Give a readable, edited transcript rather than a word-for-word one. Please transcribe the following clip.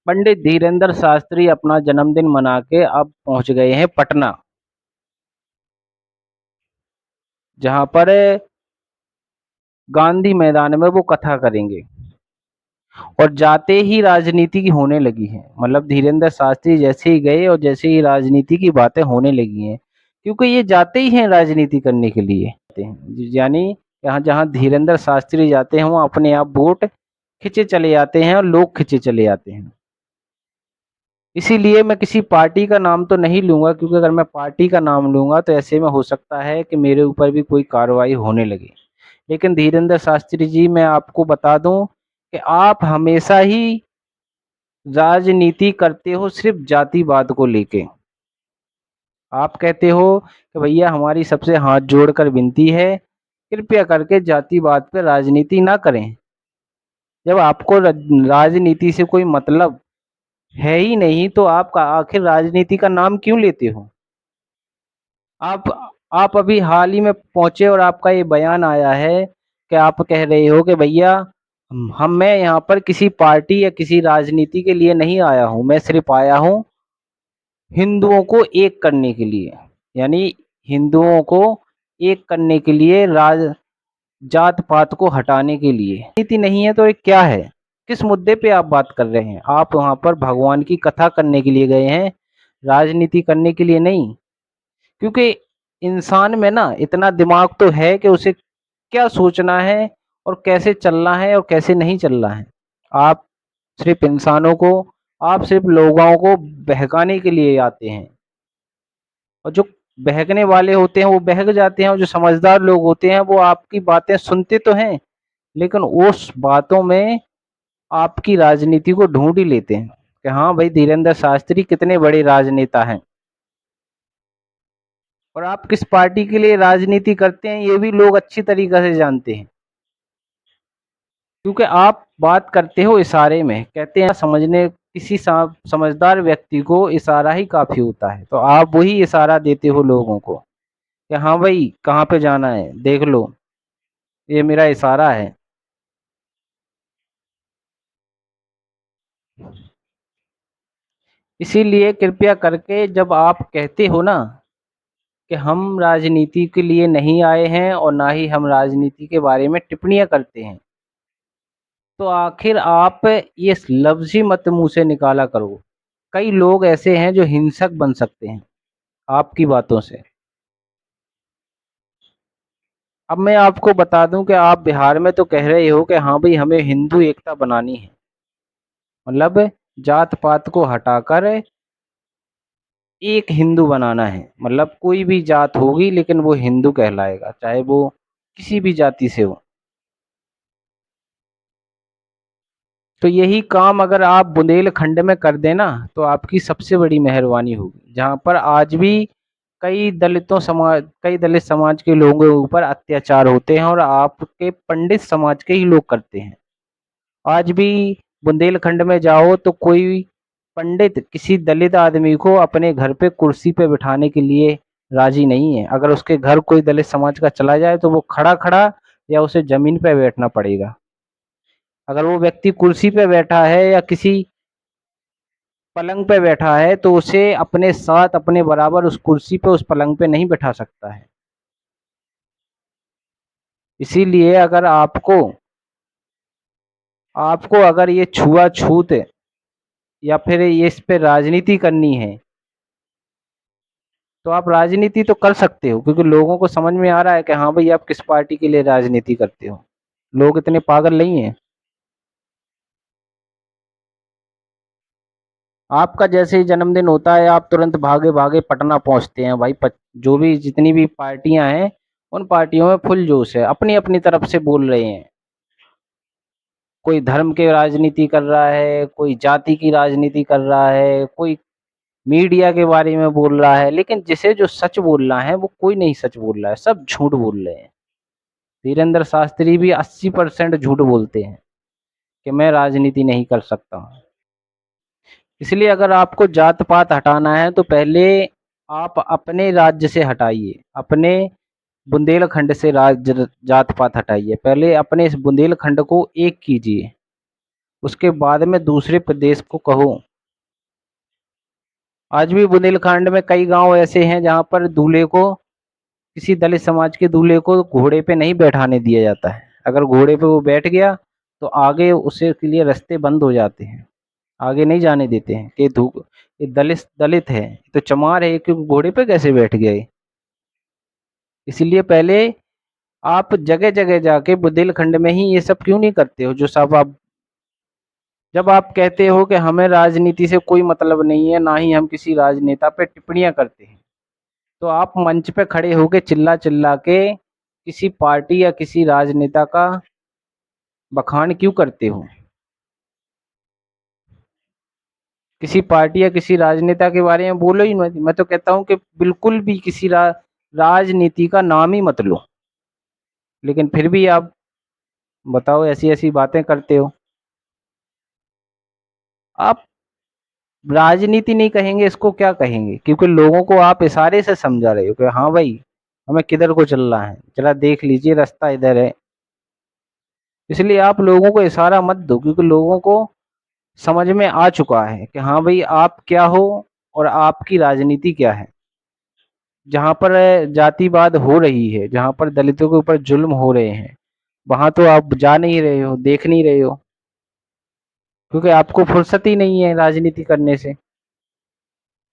पंडित धीरेंद्र शास्त्री अपना जन्मदिन मना के अब पहुंच गए हैं पटना, जहां पर गांधी मैदान में वो कथा करेंगे। और जाते ही राजनीति की होने लगी है, मतलब धीरेंद्र शास्त्री जैसे ही गए और जैसे ही राजनीति की बातें होने लगी हैं, क्योंकि ये जाते ही हैं राजनीति करने के लिए। यानी यहाँ जहाँ धीरेंद्र शास्त्री जाते हैं वहाँ अपने आप वोट खिंचे चले जाते हैं और लोग खिंचे चले जाते हैं। इसीलिए मैं किसी पार्टी का नाम तो नहीं लूंगा, क्योंकि अगर मैं पार्टी का नाम लूंगा तो ऐसे में हो सकता है कि मेरे ऊपर भी कोई कार्रवाई होने लगे। लेकिन धीरेंद्र शास्त्री जी, मैं आपको बता दूं कि आप हमेशा ही राजनीति करते हो सिर्फ जातिवाद को लेके। आप कहते हो कि भैया हमारी सबसे हाथ जोड़कर विनती है, कृपया करके जातिवाद पे राजनीति ना करें। जब आपको राजनीति से कोई मतलब है ही नहीं तो आप आखिर राजनीति का नाम क्यों लेते हो? आप आप अभी हाल ही में पहुंचे और आपका ये बयान आया है कि आप कह रहे हो कि भैया मैं यहाँ पर किसी पार्टी या किसी राजनीति के लिए नहीं आया हूँ, मैं सिर्फ आया हूँ हिंदुओं को एक करने के लिए। यानी हिंदुओं को एक करने के लिए, राज जात पात को हटाने के लिए। नीति नहीं है तो ये क्या है? किस मुद्दे पे आप बात कर रहे हैं? आप वहां पर भगवान की कथा करने के लिए गए हैं, राजनीति करने के लिए नहीं। क्योंकि इंसान में ना इतना दिमाग तो है कि उसे क्या सोचना है और कैसे चलना है और कैसे नहीं चलना है। आप सिर्फ इंसानों को, आप सिर्फ लोगों को बहकाने के लिए आते हैं, और जो बहकने वाले होते हैं वो बहक जाते हैं, और जो समझदार लोग होते हैं वो आपकी बातें सुनते तो हैं, लेकिन उस बातों में आपकी राजनीति को ढूंढ ही लेते हैं कि हाँ भाई धीरेंद्र शास्त्री कितने बड़े राजनेता हैं। और आप किस पार्टी के लिए राजनीति करते हैं ये भी लोग अच्छी तरीके से जानते हैं, क्योंकि आप बात करते हो इशारे में। कहते हैं समझने, किसी समझदार व्यक्ति को इशारा ही काफी होता है, तो आप वही इशारा देते हो लोगों को कि हाँ भाई कहाँ पे जाना है देख लो, ये मेरा इशारा है। इसीलिए कृपया करके जब आप कहते हो ना कि हम राजनीति के लिए नहीं आए हैं और ना ही हम राजनीति के बारे में टिप्पणियां करते हैं, तो आखिर आप ये लफ्ज ही मत मुंह से निकाला करो। कई लोग ऐसे हैं जो हिंसक बन सकते हैं आपकी बातों से। अब मैं आपको बता दूं कि आप बिहार में तो कह रहे हो कि हाँ भाई हमें हिंदू एकता बनानी है, मतलब जात पात को हटाकर एक हिंदू बनाना है। मतलब कोई भी जात होगी लेकिन वो हिंदू कहलाएगा, चाहे वो किसी भी जाति से हो। तो यही काम अगर आप बुंदेलखंड में कर देना तो आपकी सबसे बड़ी मेहरबानी होगी, जहाँ पर आज भी कई दलित समाज के लोगों के ऊपर अत्याचार होते हैं और आपके पंडित समाज के ही लोग करते हैं। आज भी बुंदेलखंड में जाओ तो कोई पंडित किसी दलित आदमी को अपने घर पे कुर्सी पे बिठाने के लिए राजी नहीं है। अगर उसके घर कोई दलित समाज का चला जाए तो वो खड़ा खड़ा या उसे जमीन पे बैठना पड़ेगा। अगर वो व्यक्ति कुर्सी पे बैठा है या किसी पलंग पे बैठा है तो उसे अपने साथ अपने बराबर उस कुर्सी पे उस पलंग पे नहीं बैठा सकता है। इसीलिए अगर आपको आपको अगर ये छुआछूत या फिर ये इस पे राजनीति करनी है तो आप राजनीति तो कर सकते हो, क्योंकि लोगों को समझ में आ रहा है कि हाँ भाई आप किस पार्टी के लिए राजनीति करते हो। लोग इतने पागल नहीं हैं। आपका जैसे ही जन्मदिन होता है आप तुरंत भागे भागे पटना पहुंचते हैं भाई। जो भी जितनी भी पार्टियां हैं उन पार्टियों में फुल जोश है, अपनी अपनी तरफ से बोल रहे हैं। कोई धर्म के राजनीति कर रहा है, कोई जाति की राजनीति कर रहा है, कोई मीडिया के बारे में बोल रहा है, लेकिन जिसे जो सच बोलना है वो कोई नहीं सच बोल रहा है, सब झूठ बोल रहे हैं। धीरेंद्र शास्त्री भी 80% झूठ बोलते हैं कि मैं राजनीति नहीं कर सकता हूँ। इसलिए अगर आपको जात पात हटाना है तो पहले आप अपने राज्य से हटाइए, अपने बुंदेलखंड से जात पात हटाइए। पहले अपने इस बुंदेलखंड को एक कीजिए, उसके बाद में दूसरे प्रदेश को कहो। आज भी बुंदेलखंड में कई गांव ऐसे हैं जहां पर दूल्हे को, किसी दलित समाज के दूल्हे को घोड़े पे नहीं बैठाने दिया जाता है। अगर घोड़े पे वो बैठ गया तो आगे उसे के लिए रास्ते बंद हो जाते हैं, आगे नहीं जाने देते हैं कि ये दलित दलित है, तो चमार है, क्योंकि घोड़े पे कैसे बैठ गया ये। इसीलिए पहले आप जगह जगह जाके बुंदेलखंड में ही ये सब क्यों नहीं करते हो, जो सब आप, जब आप कहते हो कि हमें राजनीति से कोई मतलब नहीं है, ना ही हम किसी राजनेता पे टिप्पणियां करते हैं, तो आप मंच पे खड़े होके चिल्ला चिल्ला के किसी पार्टी या किसी राजनेता का बखान क्यों करते हो। किसी पार्टी या किसी राजनेता के बारे में बोलो ही मत। मैं तो कहता हूँ कि बिल्कुल भी किसी राजनीति का नाम ही मत लो। लेकिन फिर भी आप बताओ ऐसी ऐसी बातें करते हो। आप राजनीति नहीं कहेंगे, इसको क्या कहेंगे, क्योंकि लोगों को आप इशारे से समझा रहे हो कि हाँ भाई हमें किधर को चलना है, जरा देख लीजिए रास्ता इधर है। इसलिए आप लोगों को इशारा मत दो, क्योंकि लोगों को समझ में आ चुका है कि हाँ भाई आप क्या हो और आपकी राजनीति क्या है। जहाँ पर जातिवाद हो रही है, जहाँ पर दलितों के ऊपर जुल्म हो रहे हैं, वहां तो आप जा नहीं रहे हो, देख नहीं रहे हो, क्योंकि आपको फुर्सत ही नहीं है राजनीति करने से।